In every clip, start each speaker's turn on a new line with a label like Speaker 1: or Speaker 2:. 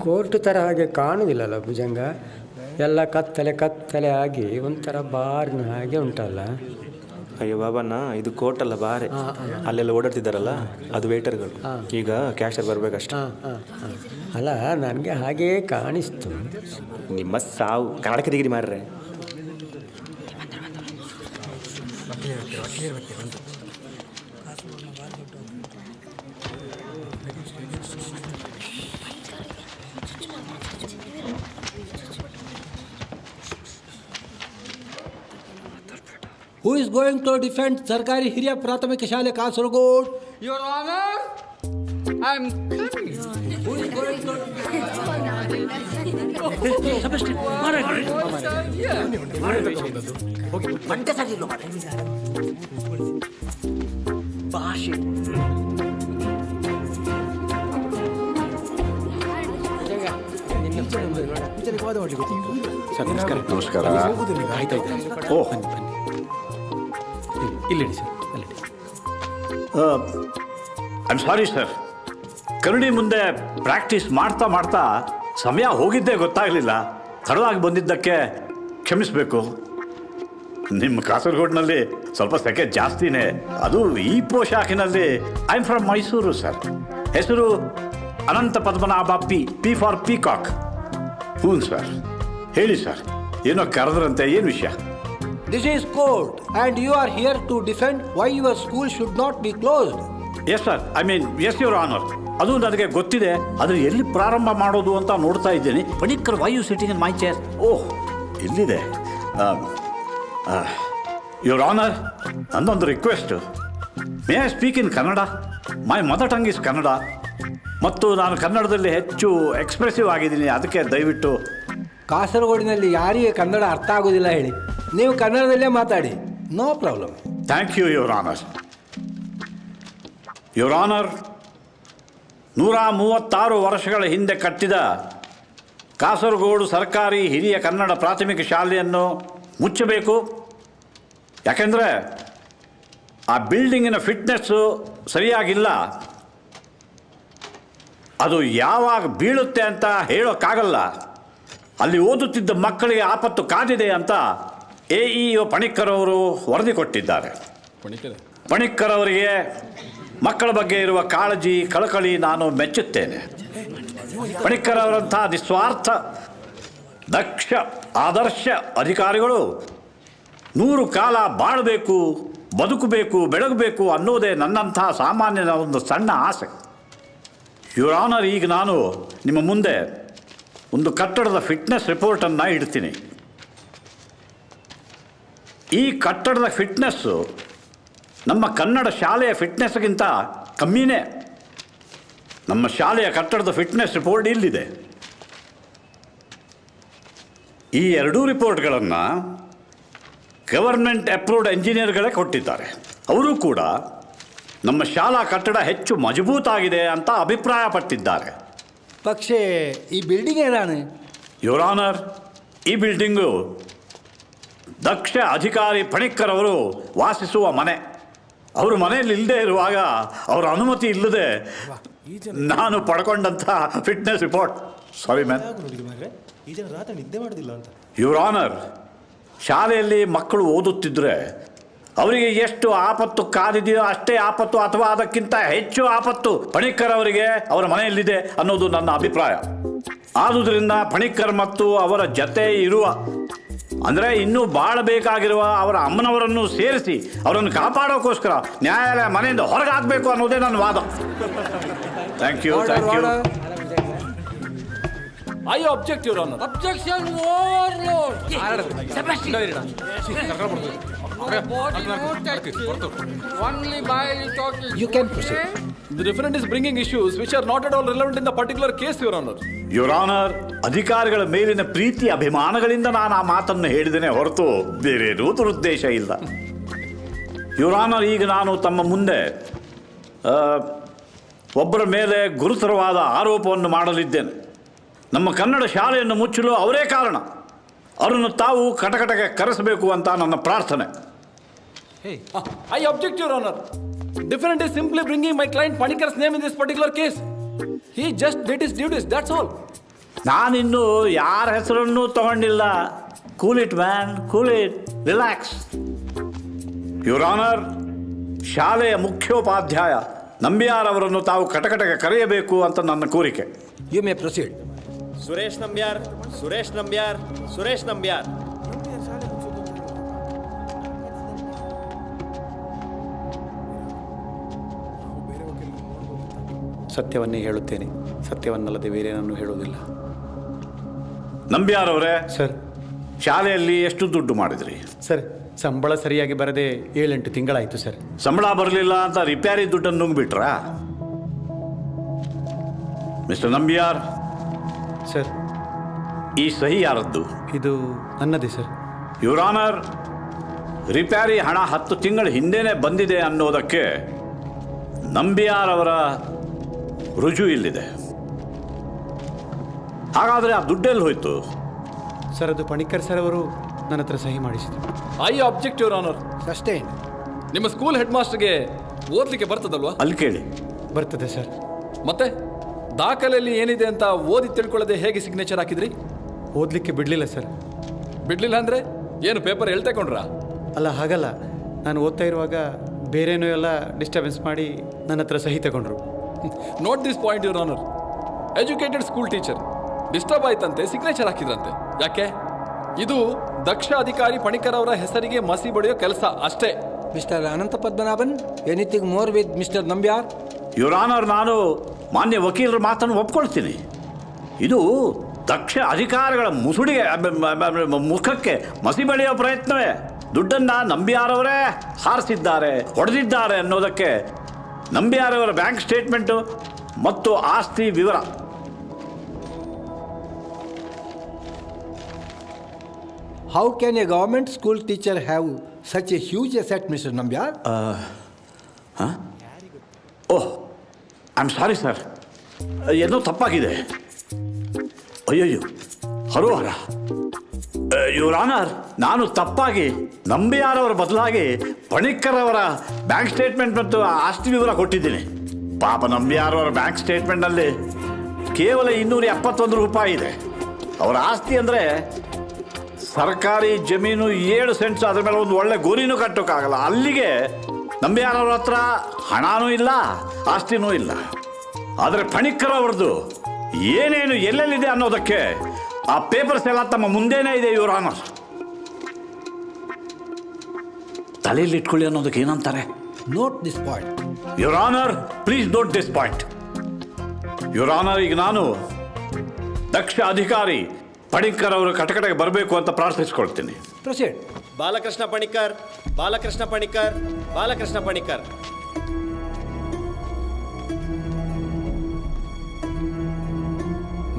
Speaker 1: Court ಥರ ಹಾಗೆ ಕಾಣುವುದಿಲ್ಲಲ್ಲ ಭುಜಂಗ, ಎಲ್ಲ ಕತ್ತಲೆ ಕತ್ತಲೆ ಆಗಿ ಒಂಥರ ಬಾರಿನ ಹಾಗೆ ಉಂಟಲ್ಲ.
Speaker 2: ಅಯ್ಯೋ ಬಾಬಣ್ಣ, ಇದು ಕೋರ್ಟ್ ಅಲ್ಲ, ಬಾರೆ. ಅಲ್ಲೆಲ್ಲ ಓಡಾಡ್ತಿದ್ದಾರಲ್ಲ ಅದು ವೇಟರ್ಗಳು. ಈಗ ಕ್ಯಾಶರ್ ಬರಬೇಕಷ್ಟೆ.
Speaker 1: ಅಲ್ಲ, ನನಗೆ ಹಾಗೇ ಕಾಣಿಸ್ತು.
Speaker 2: ನಿಮ್ಮ ಸಾವು ಕನ್ನಡಕ್ಕೆ ಡಿಗ್ರಿ ಮಾರ್ರೆ.
Speaker 3: Who is going to defend ಸರ್ಕಾರಿ ಹಿರಿಯ ಪ್ರಾಥಮಿಕ ಶಾಲೆ Kasaragod?
Speaker 4: Your Honor, I am coming.
Speaker 3: Who is going to
Speaker 5: ಭಾಷೆ
Speaker 6: ನಮಸ್ಕಾರ.
Speaker 2: ಓಹ್, ಇಲ್ಲಿ ಸರ್, ಅಲ್ಲಿ.
Speaker 6: ಐ ಆಮ್ ಸಾರಿ ಸರ್, ಕನ್ನಡಿ ಮುಂದೆ ಪ್ರಾಕ್ಟೀಸ್ ಮಾಡ್ತಾ ಮಾಡ್ತಾ ಸಮಯ ಹೋಗಿದ್ದೇ ಗೊತ್ತಾಗಲಿಲ್ಲ. ತಡವಾಗಿ ಬಂದಿದ್ದಕ್ಕೆ ಕ್ಷಮಿಸಬೇಕು. ನಿಮ್ಮ ಕಾಸರಗೋಡಿನಲ್ಲಿ ಸ್ವಲ್ಪ ಸೆಕೆ ಜಾಸ್ತಿನೇ, ಅದು ಈ ಪೋಷಾಕಿನಲ್ಲಿ. I am from Mysuru sir. ಹೆಸರು Anantha Padmanabha P for peacock. ಹ್ಞೂ ಸರ್. ಹೇಳಿ ಸರ್, ಏನೋ ಕರೆದ್ರಂತೆ, ಏನು ವಿಷಯ?
Speaker 3: This is court and you are here to defend why your school should not be closed.
Speaker 6: Yes sir, I mean yes your honour. ಅದು ನನಗೆ ಗೊತ್ತಿದೆ, ಆದರೆ ಎಲ್ಲಿ ಪ್ರಾರಂಭ ಮಾಡೋದು ಅಂತ ನೋಡ್ತಾ ಇದ್ದೀನಿ. Panicker, why you sitting in my chair? Oh, ಇಲ್ಲಿದೆ. ಯುವರ್ ಆನರ್, ನನ್ನೊಂದು request. May I speak in Kannada? My mother tongue is Kannada ಮತ್ತು ನಾನು ಕನ್ನಡದಲ್ಲಿ ಹೆಚ್ಚು ಎಕ್ಸ್ಪ್ರೆಸಿವ್ ಆಗಿದ್ದೀನಿ. ಅದಕ್ಕೆ ದಯವಿಟ್ಟು.
Speaker 3: ಕಾಸರಗೋಡಿನಲ್ಲಿ ಯಾರಿಗೆ ಕನ್ನಡ ಅರ್ಥ ಆಗೋದಿಲ್ಲ ಹೇಳಿ, ನೀವು ಕನ್ನಡದಲ್ಲೇ ಮಾತಾಡಿ, no problem.
Speaker 6: Thank you your honour. Your honour, 136 ವರ್ಷಗಳ ಹಿಂದೆ ಕಟ್ಟಿದ ಕಾಸರಗೋಡು ಸರ್ಕಾರಿ ಹಿರಿಯ ಕನ್ನಡ ಪ್ರಾಥಮಿಕ ಶಾಲೆಯನ್ನು ಮುಚ್ಚಬೇಕು. ಯಾಕೆಂದರೆ ಆ ಬಿಲ್ಡಿಂಗಿನ ಫಿಟ್ನೆಸ್ಸು ಸರಿಯಾಗಿಲ್ಲ. ಅದು ಯಾವಾಗ ಬೀಳುತ್ತೆ ಅಂತ ಹೇಳೋಕ್ಕಾಗಲ್ಲ. ಅಲ್ಲಿ ಓದುತ್ತಿದ್ದ ಮಕ್ಕಳಿಗೆ ಆಪತ್ತು ಕಾದಿದೆ ಅಂತ AEO ಪಣಿಕ್ಕರ್ ಅವರು ವರದಿ ಕೊಟ್ಟಿದ್ದಾರೆ. ಪಣಿಕ್ಕರ್ ಅವರಿಗೆ ಮಕ್ಕಳ ಬಗ್ಗೆ ಇರುವ ಕಾಳಜಿ, ಕಳಕಳಿ ನಾನು ಮೆಚ್ಚುತ್ತೇನೆ. ಪಣಿಕ್ಕರ್ ಅವರಂಥ ನಿಸ್ವಾರ್ಥ, ದಕ್ಷ, ಆದರ್ಶ ಅಧಿಕಾರಿಗಳು 100 ಕಾಲ ಬಾಳಬೇಕು, ಬದುಕಬೇಕು, ಬೆಳಗಬೇಕು ಅನ್ನೋದೇ ನನ್ನಂಥ ಸಾಮಾನ್ಯನ ಒಂದು ಸಣ್ಣ ಆಸೆ. ಯುವರ್ ಆನರ್, ಈಗ ನಾನು ನಿಮ್ಮ ಮುಂದೆ ಒಂದು ಕಟ್ಟಡದ ಫಿಟ್ನೆಸ್ ರಿಪೋರ್ಟನ್ನು ಇಡ್ತೀನಿ. ಈ ಕಟ್ಟಡದ ಫಿಟ್ನೆಸ್ಸು ನಮ್ಮ ಕನ್ನಡ ಶಾಲೆಯ ಫಿಟ್ನೆಸ್ಗಿಂತ ಕಮ್ಮಿನೇ. ನಮ್ಮ ಶಾಲೆಯ ಕಟ್ಟಡದ ಫಿಟ್ನೆಸ್ ರಿಪೋರ್ಟ್ ಇಲ್ಲಿದೆ. ಈ 2 ರಿಪೋರ್ಟ್ಗಳನ್ನು ಗವರ್ಮೆಂಟ್ ಅಪ್ರೂವ್ಡ್ ಎಂಜಿನಿಯರ್ಗಳೇ ಕೊಟ್ಟಿದ್ದಾರೆ. ಅವರು ಕೂಡ ನಮ್ಮ ಶಾಲಾ ಕಟ್ಟಡ ಹೆಚ್ಚು ಮಜಬೂತಾಗಿದೆ ಅಂತ ಅಭಿಪ್ರಾಯಪಟ್ಟಿದ್ದಾರೆ.
Speaker 3: പക്ഷേ ഈ ബിൽഡിംഗ് ഏതാണ്?
Speaker 6: ಯುವರ್ ಆನರ್, ಈ ಬಿಲ್ಡಿಂಗು ದಕ್ಷ ಅಧಿಕಾರಿ ಪಣಿಕ್ಕರ್ ಅವರು ವಾಸಿಸುವ ಮನೆ. ಅವರು ಮನೆಯಲ್ಲಿ ಇಲ್ಲದೆ ಇರುವಾಗ ಅವರ ಅನುಮತಿ ಇಲ್ಲದೆ ನಾನು ಪಡ್ಕೊಂಡಂಥ ಫಿಟ್ನೆಸ್ ರಿಪೋರ್ಟ್. Sorry ma'am.
Speaker 2: ಈ ಜನ ರಾತ್ರಿ ನಿದ್ದೆ ಮಾಡೋದಿಲ್ಲ ಅಂತ.
Speaker 6: ಯುವರ್ ಆನರ್, ಶಾಲೆಯಲ್ಲಿ ಮಕ್ಕಳು ಓದುತ್ತಿದ್ದರೆ ಅವರಿಗೆ ಎಷ್ಟು ಆಪತ್ತು ಕಾದಿದೆಯೋ ಅಷ್ಟೇ ಆಪತ್ತು ಅಥವಾ ಅದಕ್ಕಿಂತ ಹೆಚ್ಚು ಆಪತ್ತು ಪಣಿಕ್ಕರ್ ಅವರಿಗೆ ಅವರ ಮನೆಯಲ್ಲಿದೆ ಅನ್ನೋದು ನನ್ನ ಅಭಿಪ್ರಾಯ. ಆದುದರಿಂದ ಪಣಿಕ್ಕರ್ ಮತ್ತು ಅವರ ಜತೆ ಇರುವ, ಅಂದರೆ ಇನ್ನೂ ಬಾಳಬೇಕಾಗಿರುವ ಅವರ ಅಮ್ಮನವರನ್ನು ಸೇರಿಸಿ ಅವರನ್ನು ಕಾಪಾಡೋಕ್ಕೋಸ್ಕರ ನ್ಯಾಯಾಲಯ ಮನೆಯಿಂದ ಹೊರಗೆ ಹಾಕಬೇಕು ಅನ್ನೋದೇ ನನ್ನ ವಾದ. Thank you. Thank you.
Speaker 7: I object, Your Honor.
Speaker 3: Objection overload.
Speaker 4: Only while talking.
Speaker 3: You can proceed.
Speaker 7: The defendant is bringing issues which are not at all relevant in the particular case, Your Honor.
Speaker 6: Your honour, ಅಧಿಕಾರಿಗಳ ಮೇಲಿನ ಪ್ರೀತಿ ಅಭಿಮಾನಗಳಿಂದ ನಾನು ಆ ಮಾತನ್ನು ಹೇಳಿದ್ದೇನೆ ಹೊರತು ಬೇರೇನೂ ದುರುದ್ದೇಶ ಇಲ್ಲ. Your honour, ಈಗ ನಾನು ತಮ್ಮ ಮುಂದೆ ಒಬ್ಬರ ಮೇಲೆ ಗುರುತರವಾದ ಆರೋಪವನ್ನು ಮಾಡಲಿದ್ದೇನೆ. ನಮ್ಮ ಕನ್ನಡ ಶಾಲೆಯನ್ನು ಮುಚ್ಚಲು ಅವರೇ ಕಾರಣ. ಅವರನ್ನು ತಾವು ಕಟಕಟಗೆ ಕರೆಸಬೇಕು ಅಂತ ನನ್ನ ಪ್ರಾರ್ಥನೆ.
Speaker 7: I object, Your Honor. Defendant is simply bringing my client Panikkar's name in this particular case. He just did his duties, that's all.
Speaker 6: ನಾನಿನ್ನು ಯಾರ ಹೆಸರನ್ನೂ ತಗೊಂಡಿಲ್ಲ. Cool it man, cool it, relax. Your honour, ಶಾಲೆಯ ಮುಖ್ಯೋಪಾಧ್ಯಾಯ ನಂಬಿಯಾರ್ ಅವರನ್ನು ತಾವು ಕಟಕಟಗೆ ಕರೆಯಬೇಕು ಅಂತ ನನ್ನ ಕೋರಿಕೆ.
Speaker 3: You may proceed.
Speaker 5: Suresh Nambiar, Suresh Nambiar, Suresh Nambiar.
Speaker 2: ಸತ್ಯವನ್ನೇ ಹೇಳುತ್ತೇನೆ, ಸತ್ಯವನ್ನಲ್ಲದೆ ಬೇರೇನನ್ನು ಹೇಳುವುದಿಲ್ಲ.
Speaker 6: ನಂಬಿಯಾರ್ ಅವರೇ,
Speaker 2: ಸರ್.
Speaker 6: ಶಾಲೆಯಲ್ಲಿ ಎಷ್ಟು ದುಡ್ಡು ಮಾಡಿದ್ರಿ?
Speaker 2: ಸರ್, ಸಂಬಳ ಸರಿಯಾಗಿ ಬರದೆ 7-8 ತಿಂಗಳಾಯಿತು ಸರ್.
Speaker 6: ಸಂಬಳ ಬರಲಿಲ್ಲ ಅಂತ ರಿಪೇರಿ ದುಡ್ಡನ್ನು ನುಂಗ್ಬಿಟ್ರಾ? ಮಿಸ್ಟರ್ ನಂಬಿಯಾರ್,
Speaker 2: ಸರ್,
Speaker 6: ಈ ಸಹಿ ಯಾರದ್ದು?
Speaker 2: ಇದು ನನ್ನದೇ ಸರ್.
Speaker 6: ಯುವರ್ ಆನರ್, ರಿಪೇರಿ ಹಣ 10 ತಿಂಗಳ ಹಿಂದೆನೇ ಬಂದಿದೆ ಅನ್ನೋದಕ್ಕೆ ನಂಬಿಯಾರ್ ಅವರ ರುಜು ಇಲ್ಲಿದೆ. ಹಾಗಾದರೆ ಆ ದುಡ್ಡೆಲ್ಲಿ ಹೋಯ್ತು?
Speaker 2: ಸರ್, ಅದು ಪಣಿಕ್ಕರ್ ಸರ್ ಅವರು ನನ್ನ ಹತ್ರ ಸಹಿ ಮಾಡಿಸಿದರು.
Speaker 7: I object your honour.
Speaker 3: Sustain.
Speaker 7: ನಿಮ್ಮ ಸ್ಕೂಲ್ ಹೆಡ್ ಮಾಸ್ಟರ್ಗೆ ಓದ್ಲಿಕ್ಕೆ ಬರ್ತದಲ್ವಾ?
Speaker 6: ಅಲ್ಲಿ ಕೇಳಿ.
Speaker 2: ಬರ್ತದೆ ಸರ್.
Speaker 7: ಮತ್ತೆ ದಾಖಲೆಯಲ್ಲಿ ಏನಿದೆ ಅಂತ ಓದಿ ತಿಳ್ಕೊಳ್ಳದೆ ಹೇಗೆ ಸಿಗ್ನೇಚರ್ ಹಾಕಿದ್ರಿ?
Speaker 2: ಓದಲಿಕ್ಕೆ ಬಿಡಲಿಲ್ಲ ಸರ್.
Speaker 7: ಬಿಡ್ಲಿಲ್ಲ ಅಂದ್ರೆ ಏನು ಪೇಪರ್ ಹೇಳ್ತಕೊಂಡ್ರಾ?
Speaker 2: ಅಲ್ಲ, ಹಾಗಲ್ಲ. ನಾನು ಓದ್ತಾ ಇರುವಾಗ ಬೇರೇನೋ ಎಲ್ಲ ಡಿಸ್ಟರ್ಬೆನ್ಸ್ ಮಾಡಿ ನನ್ನ ಹತ್ರ ಸಹಿ ತಗೊಂಡ್ರು.
Speaker 7: Note this point your honour. Educated school teacher disturb ಆಯ್ತಂತೆ, ಸಿಗ್ನೇಚರ್ ಹಾಕಿದ್ರಂತೆ. ಯಾಕೆ? ಇದು ದಕ್ಷ ಅಧಿಕಾರಿ ಪಣಿಕರ್ ಅವರ ಹೆಸರಿಗೆ ಮಸಿ ಬಳಿಯೋ ಕೆಲಸ ಅಷ್ಟೇ.
Speaker 3: Mister Anantha Padmanabhan, anything more with mister Nambiar?
Speaker 6: Your honour, ನಾನು ಮಾನ್ಯ ವಕೀಲರ ಮಾತನ್ನು ಒಪ್ಕೊಳ್ತೀನಿ. ಇದು ದಕ್ಷ ಅಧಿಕಾರಿಗಳ ಮುಸುಡಿಗೆ ಮುಖಕ್ಕೆ ಮಸಿ ಬಳಿಯೋ ಪ್ರಯತ್ನವೇ. ದುಡ್ಡನ್ನು ನಂಬಿಯಾರವರೇ ಹಾರಿಸಿದ್ದಾರೆ, ಹೊಡೆದಿದ್ದಾರೆ ಅನ್ನೋದಕ್ಕೆ ನಂಬಿಯಾರವರ ಬ್ಯಾಂಕ್ ಸ್ಟೇಟ್ಮೆಂಟು ಮತ್ತು ಆಸ್ತಿ ವಿವರ.
Speaker 3: How can a government school teacher have such a huge asset, Mr. Nambyar?
Speaker 6: Oh, I am sorry sir, ಏನೋ ತಪ್ಪಾಗಿದೆ. ಅಯ್ಯಯ್ಯೋ, ಹರೋಹರ. ಯುವರ್ ಆನರ್, ನಾನು ತಪ್ಪಾಗಿ ನಂಬಿಯಾರವರ ಬದಲಾಗಿ ಪಣಿಕ್ಕರ್ ಅವರ ಬ್ಯಾಂಕ್ ಸ್ಟೇಟ್ಮೆಂಟ್ ಮತ್ತು ಆಸ್ತಿ ವಿವರ ಕೊಟ್ಟಿದ್ದೀನಿ. ಪಾಪ ನಂಬಿಯಾರವರ ಬ್ಯಾಂಕ್ ಸ್ಟೇಟ್ಮೆಂಟ್ನಲ್ಲಿ ಕೇವಲ 271 ರೂಪಾಯಿ ಇದೆ. ಅವರ ಆಸ್ತಿ ಅಂದರೆ ಸರ್ಕಾರಿ ಜಮೀನು 7 ಸೆಂಟ್ಸ್, ಅದ್ರ ಮೇಲೆ ಒಂದು ಒಳ್ಳೆ ಗೋರಿನೂ ಕಟ್ಟೋಕ್ಕಾಗಲ್ಲ. ಅಲ್ಲಿಗೆ ನಂಬಿಯಾರವ್ರ ಹತ್ರ ಹಣನೂ ಇಲ್ಲ, ಆಸ್ತಿನೂ ಇಲ್ಲ. ಆದರೆ ಪಣಿಕ್ಕರ್ ಅವ್ರದ್ದು ಏನೇನು ಎಲ್ಲೆಲ್ಲಿದೆ ಅನ್ನೋದಕ್ಕೆ ಆ ಪೇಪರ್ಸ್ ಎಲ್ಲ ತಮ್ಮ ಮುಂದೆನೇ ಇದೆ ಯುವರ್ ಆನರ್. ತಲೆಯಲ್ಲಿ ಇಟ್ಕೊಳ್ಳಿ ಅನ್ನೋದಕ್ಕೆ ಏನಂತಾರೆ?
Speaker 3: Note this point.
Speaker 6: Your honour, please note this point. Your honour, ಈಗ ನಾನು ದಕ್ಷ ಅಧಿಕಾರಿ ಪಣಿಕ್ಕರ್ ಅವರು ಕಟಕಟಗೆ ಬರಬೇಕು ಅಂತ ಪ್ರಾರ್ಥಿಸ್ಕೊಳ್ತೀನಿ.
Speaker 3: Proceed.
Speaker 5: ಬಾಲಕೃಷ್ಣ ಪಣಿಕರ್, ಬಾಲಕೃಷ್ಣ ಪಣಿಕರ್, ಬಾಲಕೃಷ್ಣ ಪಣಿಕರ್.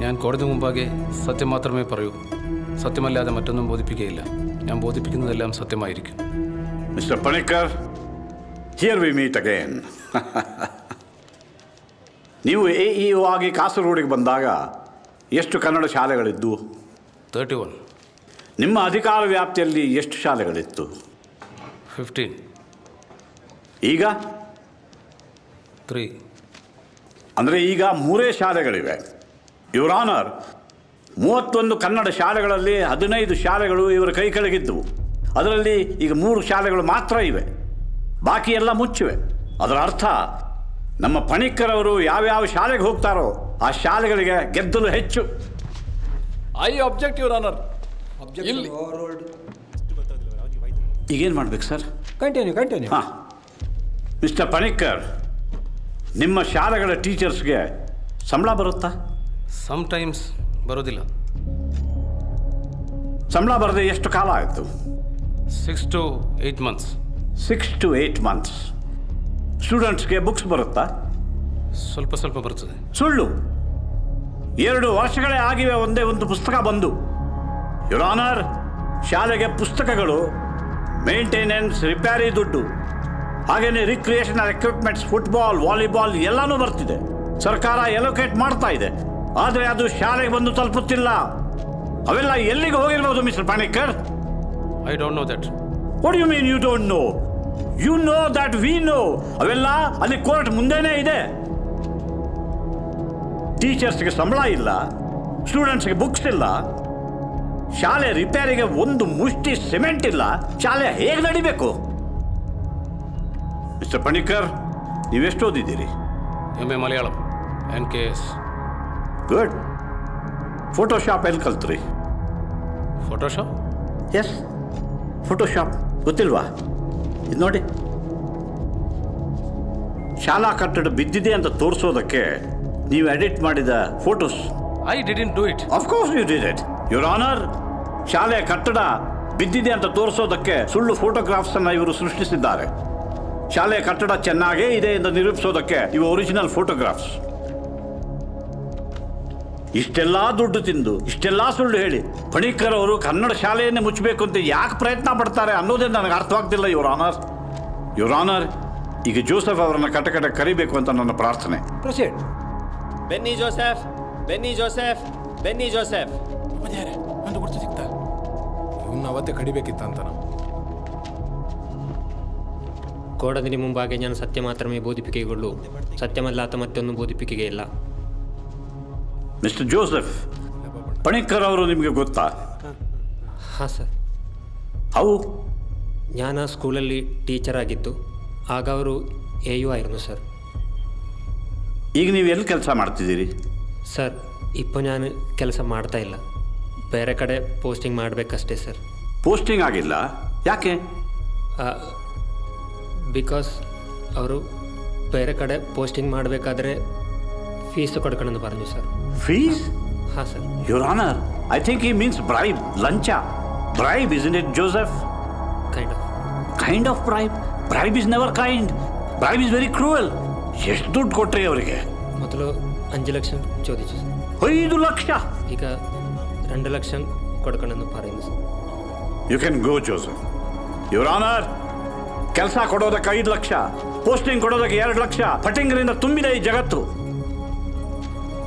Speaker 8: ഞാൻ കോടതി മുമ്പാകെ സത്യം മാത്രമേ പറയൂ. സത്യമല്ലാതെ മറ്റൊന്നും ബോധിപ്പിക്കുകയില്ല. ഞാൻ ബോധിപ്പിക്കുന്നതെല്ലാം സത്യമായിരിക്കും.
Speaker 6: Mister Panicker, here we meet again. ನೀವು AEO ಆಗಿ ಕಾಸರಗೋಡಿಗೆ ಬಂದಾಗ ಎಷ್ಟು ಕನ್ನಡ ಶಾಲೆಗಳಿದ್ದು?
Speaker 8: 31.
Speaker 6: ನಿಮ್ಮ ಅಧಿಕಾರ ವ್ಯಾಪ್ತಿಯಲ್ಲಿ ಎಷ್ಟು ಶಾಲೆಗಳಿತ್ತು?
Speaker 8: 15.
Speaker 6: ಈಗ
Speaker 8: 3.
Speaker 6: ಅಂದರೆ ಈಗ 3 ಶಾಲೆಗಳಿವೆ. ಯುವರ್ ಆನರ್, 31 ಕನ್ನಡ ಶಾಲೆಗಳಲ್ಲಿ 15 ಶಾಲೆಗಳು ಇವರ ಕೈ ಕೆಳಗಿದ್ದವು. ಅದರಲ್ಲಿ ಈಗ 3 ಶಾಲೆಗಳು ಮಾತ್ರ ಇವೆ, ಬಾಕಿ ಎಲ್ಲ ಮುಚ್ಚಿವೆ. ಅದರ ಅರ್ಥ ನಮ್ಮ ಪಣಿಕ್ಕರ್ ಅವರು ಯಾವ್ಯಾವ ಶಾಲೆಗೆ ಹೋಗ್ತಾರೋ ಆ ಶಾಲೆಗಳಿಗೆ ಗೆದ್ದಲು ಹೆಚ್ಚು.
Speaker 7: I object your honour. ಇಲ್ಲಿ
Speaker 6: ಈಗೇನು ಮಾಡ್ಬೇಕು ಸರ್?
Speaker 3: Continue.
Speaker 6: ಹಾಂ, ಮಿಸ್ಟರ್ ಪಣಿಕ್ಕರ್, ನಿಮ್ಮ ಶಾಲೆಗಳ ಟೀಚರ್ಸ್ಗೆ ಸಂಬಳ ಬರುತ್ತಾ?
Speaker 8: ಸಮ್ಟೈಮ್ಸ್ ಬರೋದಿಲ್ಲ.
Speaker 6: ಸಂಬಳ ಬರದೆ ಎಷ್ಟು ಕಾಲ ಆಯಿತು?
Speaker 8: 6 to 8 months.
Speaker 6: 6 to 8 months. ಸ್ಟೂಡೆಂಟ್ಸ್ಗೆ ಬುಕ್ಸ್ ಬರುತ್ತಾ?
Speaker 8: ಸ್ವಲ್ಪ ಬರ್ತದೆ.
Speaker 6: ಸುಳ್ಳು. 2 ವರ್ಷಗಳೇ ಆಗಿವೆ ಒಂದೇ ಒಂದು ಪುಸ್ತಕ ಬಂದು. ಯುವರ್ ಆನರ್, ಶಾಲೆಗೆ ಪುಸ್ತಕಗಳು, ಮೇಂಟೆನೆನ್ಸ್, ರಿಪೇರಿ ದುಡ್ಡು, ಹಾಗೆಯೇ ರಿಕ್ರಿಯೇಷನಲ್ ಎಕ್ವಿಪ್ಮೆಂಟ್ಸ್, ಫುಟ್ಬಾಲ್, ವಾಲಿಬಾಲ್ ಎಲ್ಲನೂ ಬರ್ತಿದೆ. ಸರ್ಕಾರ ಎಲೋಕೇಟ್ ಮಾಡ್ತಾ ಇದೆ, ಆದರೆ ಅದು ಶಾಲೆಗೆ ಬಂದು ತಲುಪುತ್ತಿಲ್ಲ. ಅವೆಲ್ಲ ಎಲ್ಲಿಗೆ ಹೋಗಿರ್ಬೋದು mister Panicker?
Speaker 8: I don't know that.
Speaker 6: What you mean you don't know? You know that we know. ಅವೆಲ್ಲ ಅಲ್ಲಿ ಕೋರ್ಟ್ ಮುಂದೆನೇ ಇದೆ. ಟೀಚರ್ಸ್ಗೆ ಸಂಬಳ ಇಲ್ಲ, ಸ್ಟೂಡೆಂಟ್ಸ್ಗೆ ಬುಕ್ಸ್ ಇಲ್ಲ, ಶಾಲೆ ರಿಪೇರಿಗೆ ಒಂದು ಮುಷ್ಟಿ ಸಿಮೆಂಟ್ ಇಲ್ಲ. ಶಾಲೆ ಹೇಗೆ ನಡಿಬೇಕು? ಮಿಸ್ಟರ್ ಪಣಿಕ್ಕರ್, ನೀವೆಷ್ಟು ಓದಿದ್ದೀರಿ?
Speaker 8: MA Malayalam NKS.
Speaker 6: Good. Photoshop ಎಲ್ಲಿ ಕಲ್ತ್ರಿ?
Speaker 8: ಫೋಟೋಶಾಪ್?
Speaker 6: ಎಸ್, ಫೋಟೋಶಾಪ್ ಗೊತ್ತಿಲ್ವಾ? ಇದು ನೋಡಿ, ಶಾಲಾ ಕಟ್ಟಡ ಬಿದ್ದಿದೆ ಅಂತ ತೋರಿಸೋದಕ್ಕೆ ನೀವು ಎಡಿಟ್ ಮಾಡಿದ photos.
Speaker 8: I didn't do it.
Speaker 6: Of course you did it, your honour. ಶಾಲೆ ಕಟ್ಟಡ ಬಿದ್ದಿದೆ ಅಂತ ತೋರಿಸೋದಕ್ಕೆ ಸುಳ್ಳು ಫೋಟೋಗ್ರಾಫ್ಸ್ ಅನ್ನ ಇವರು ಸೃಷ್ಟಿಸಿದ್ದಾರೆ. ಶಾಲೆ ಕಟ್ಟಡ ಚೆನ್ನಾಗೇ ಇದೆ ಎಂದು ನಿರೂಪಿಸೋದಕ್ಕೆ ಇವು ಒರಿಜಿನಲ್ ಫೋಟೋಗ್ರಾಫ್ಸ್. ಇಷ್ಟೆಲ್ಲ ದುಡ್ಡು ತಿಂದು ಇಷ್ಟೆಲ್ಲ ಸುಳ್ಳು ಹೇಳಿ ಪಣಿಕ್ಕರ್ ಅವರು ಕನ್ನಡ ಶಾಲೆಯನ್ನೇ ಮುಚ್ಚಬೇಕು ಅಂತ ಯಾಕೆ ಪ್ರಯತ್ನ ಪಡ್ತಾರೆ ಅನ್ನೋದೇ ನನಗೆ ಅರ್ಥವಾಗ್ತಿಲ್ಲ ಯುವರ್ ಆನರ್. ಯುವರ್ ಆನರ್, ಈಗ ಜೋಸೆಫ್ ಅವರನ್ನ ಕಟಕಟ ಕರಿಬೇಕು ಅಂತ ನನ್ನ ಪ್ರಾರ್ಥನೆ.
Speaker 3: Proceed.
Speaker 5: Benny Joseph, Benny Joseph, Benny Joseph.
Speaker 7: ಒಂದು ಗುರ್ತು ಸಿಗ್ತಾ ಇವನ್ನ ಅವತ್ತೇ ಕಡಿಬೇಕಿತ್ತ ಅಂತ ನಾವು.
Speaker 9: കോടതിന് മുമ്പാകെ ഞാൻ സത്യം മാത്രമേ ബോധിപ്പിക്കുകയുള്ളൂ. സത്യമല്ലാത്ത മറ്റൊന്നും ബോധിപ്പിക്കുകയില്ല.
Speaker 6: ಮಿಸ್ಟರ್ ಜೋಸೆಫ್, ಪಣಿಕ್ಕರ್ ಅವರು ನಿಮಗೆ ಗೊತ್ತಾ?
Speaker 9: ಹಾಂ ಸರ್.
Speaker 6: ಅವು
Speaker 9: ഞാൻ ആ സ്കൂളിൽ ടീച്ചറാಗಿದ್ದು ಆಗ ಅವರು AU ആയിരുന്നു ಸರ್.
Speaker 6: ಈಗ ನೀವು ಎಲ್ಲಿ ಕೆಲಸ ಮಾಡ್ತಿದ್ದೀರಿ?
Speaker 9: ಸರ್, ഇപ്പോൾ ഞാൻ ಕೆಲಸ ಮಾಡ್ತಾ ಇಲ್ಲ. ಬೇರೆ ಕಡೆ ಪೋಸ್ಟಿಂಗ್ ಮಾಡಬೇಕಷ್ಟೇ ಸರ್.
Speaker 6: ಪೋಸ್ಟಿಂಗ್ ಆಗಿಲ್ಲ, ಯಾಕೆ?
Speaker 9: ಬಿಕಾಸ್ ಅವರು ಬೇರೆ ಕಡೆ ಪೋಸ್ಟಿಂಗ್ ಮಾಡಬೇಕಾದ್ರೆ ಫೀಸ್ ಕೊಡ್ಕೊಳ್ಳೋದು പറഞ്ഞു ಸರ್.
Speaker 6: ಫೀಸ್?
Speaker 9: ಹಾಂ sir.
Speaker 6: Your honour, I think he means bribe, ಲಂಚ. Bribe is in it Joseph?
Speaker 9: Kind of.
Speaker 6: Kind of bribe? Bribe is never kind. Bribe is very cruel. ಎಷ್ಟು ದುಡ್ಡು ಕೊಟ್ರಿ ಅವರಿಗೆ?
Speaker 9: ಮೊದಲು 5 ಲಕ್ಷ ചോദിച്ചു ಸರ್.
Speaker 6: 5 ಲಕ್ಷ?
Speaker 9: ಈಗ 2 ಲಕ್ಷ ಕೊಡ್ಕೊಳ್ಳೋದು പറയുന്നു sir.
Speaker 6: You can go Joseph. Your honour, ಕೆಲಸ ಕೊಡೋದಕ್ಕೆ 5 ಲಕ್ಷ, ಪೋಸ್ಟಿಂಗ್ ಕೊಡೋದಕ್ಕೆ 2 ಲಕ್ಷ. ಪಟಿಂಗರಿಂದ ತುಂಬಿದೆ ಈ ಜಗತ್ತು.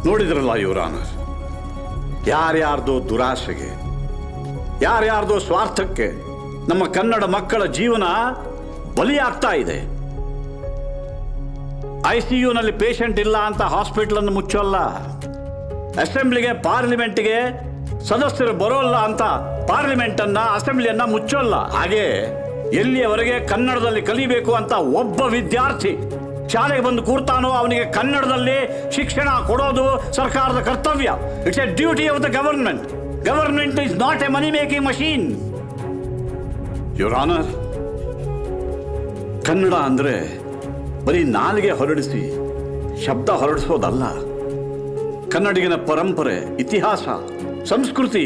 Speaker 6: ನೋಡಿದ್ರಲ್ಲ ಯುವರ್ ಆನರ್, ಯಾರ್ಯಾರ್ದೋ ದುರಾಸೆಗೆ, ಯಾರ್ಯಾರ್ದೋ ಸ್ವಾರ್ಥಕ್ಕೆ ನಮ್ಮ ಕನ್ನಡ ಮಕ್ಕಳ ಜೀವನ ಬಲಿಯಾಗ್ತಾ ಇದೆ. ICUನಲ್ಲಿ ಪೇಷಂಟ್ ಇಲ್ಲ ಅಂತ ಹಾಸ್ಪಿಟಲ್ ಮುಚ್ಚೋಲ್ಲ. ಅಸೆಂಬ್ಲಿಗೆ, ಪಾರ್ಲಿಮೆಂಟ್ಗೆ ಸದಸ್ಯರು ಬರೋಲ್ಲ ಅಂತ ಪಾರ್ಲಿಮೆಂಟನ್ನ, ಅಸೆಂಬ್ಲಿಯನ್ನ ಮುಚ್ಚೋಲ್ಲ. ಹಾಗೆ ಎಲ್ಲಿಯವರೆಗೆ ಕನ್ನಡದಲ್ಲಿ ಕಲಿಬೇಕು ಅಂತ ಒಬ್ಬ ವಿದ್ಯಾರ್ಥಿ ಶಾಲೆಗೆ ಬಂದು ಕೂರ್ತಾನೋ ಅವನಿಗೆ ಕನ್ನಡದಲ್ಲಿ ಶಿಕ್ಷಣ ಕೊಡೋದು ಸರ್ಕಾರದ ಕರ್ತವ್ಯ. It's A duty of the government. Government is not A money making machine. Your honour, Kannada ಅಂದರೆ ಬರೀ ನಾಲಿಗೆ ಹೊರಡಿಸಿ ಶಬ್ದ ಹೊರಡಿಸೋದಲ್ಲ. ಕನ್ನಡಿಗನ ಪರಂಪರೆ, ಇತಿಹಾಸ, ಸಂಸ್ಕೃತಿ,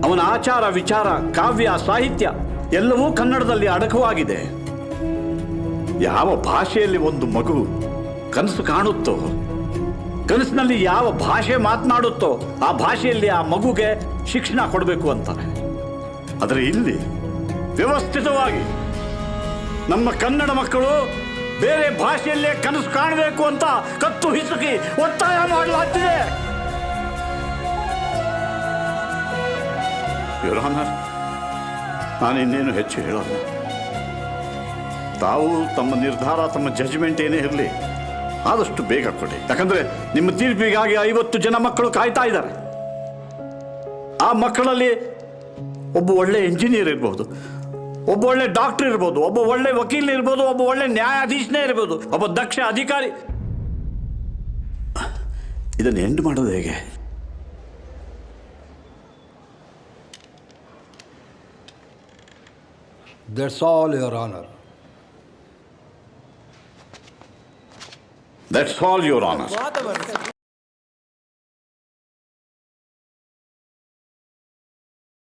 Speaker 6: ಅವನ ಆಚಾರ ವಿಚಾರ, ಕಾವ್ಯ, ಸಾಹಿತ್ಯ ಎಲ್ಲವೂ ಕನ್ನಡದಲ್ಲಿ ಅಡಕವಾಗಿದೆ. ಯಾವ ಭಾಷೆಯಲ್ಲಿ ಒಂದು ಮಗು ಕನಸು ಕಾಣುತ್ತೋ, ಕನಸಿನಲ್ಲಿ ಯಾವ ಭಾಷೆ ಮಾತನಾಡುತ್ತೋ ಆ ಭಾಷೆಯಲ್ಲಿ ಆ ಮಗುಗೆ ಶಿಕ್ಷಣ ಕೊಡಬೇಕು ಅಂತಾರೆ. ಆದರೆ ಇಲ್ಲಿ ವ್ಯವಸ್ಥಿತವಾಗಿ ನಮ್ಮ ಕನ್ನಡ ಮಕ್ಕಳು ಬೇರೆ ಭಾಷೆಯಲ್ಲೇ ಕನಸು ಕಾಣಬೇಕು ಅಂತ ಕತ್ತು ಹಿಸುಕಿ ಒತ್ತಾಯ ಮಾಡಲಾಗ್ತಿದೆ. ಯುವರ್ ಆನರ್, ನಾನಿನ್ನೇನು ಹೆಚ್ಚು ಹೇಳೋಲ್ಲ. ತಾವು ತಮ್ಮ ನಿರ್ಧಾರ, ತಮ್ಮ ಜಡ್ಜ್ಮೆಂಟ್ ಏನೇ ಇರಲಿ ಆದಷ್ಟು ಬೇಗ ಕೊಡಿ. ಯಾಕಂದ್ರೆ ನಿಮ್ಮ ತೀರ್ಪಿಗಾಗಿ 50 ಜನ ಮಕ್ಕಳು ಕಾಯ್ತಾ ಇದ್ದಾರೆ. ಆ ಮಕ್ಕಳಲ್ಲಿ ಒಬ್ಬ ಒಳ್ಳೆ ಇಂಜಿನಿಯರ್ ಇರ್ಬೋದು, ಒಬ್ಬ ಒಳ್ಳೆ ಡಾಕ್ಟರ್ ಇರ್ಬೋದು, ಒಬ್ಬ ಒಳ್ಳೆ ವಕೀಲ ಇರ್ಬೋದು, ಒಬ್ಬ ಒಳ್ಳೆ ನ್ಯಾಯಾಧೀಶನೇ ಇರ್ಬೋದು, ಒಬ್ಬ ದಕ್ಷ ಅಧಿಕಾರಿ. ಇದನ್ನು ಎಂಡ್ ಮಾಡೋದು ಹೇಗೆ?
Speaker 3: That's all, Your Honor.
Speaker 6: That's all, Your Honor.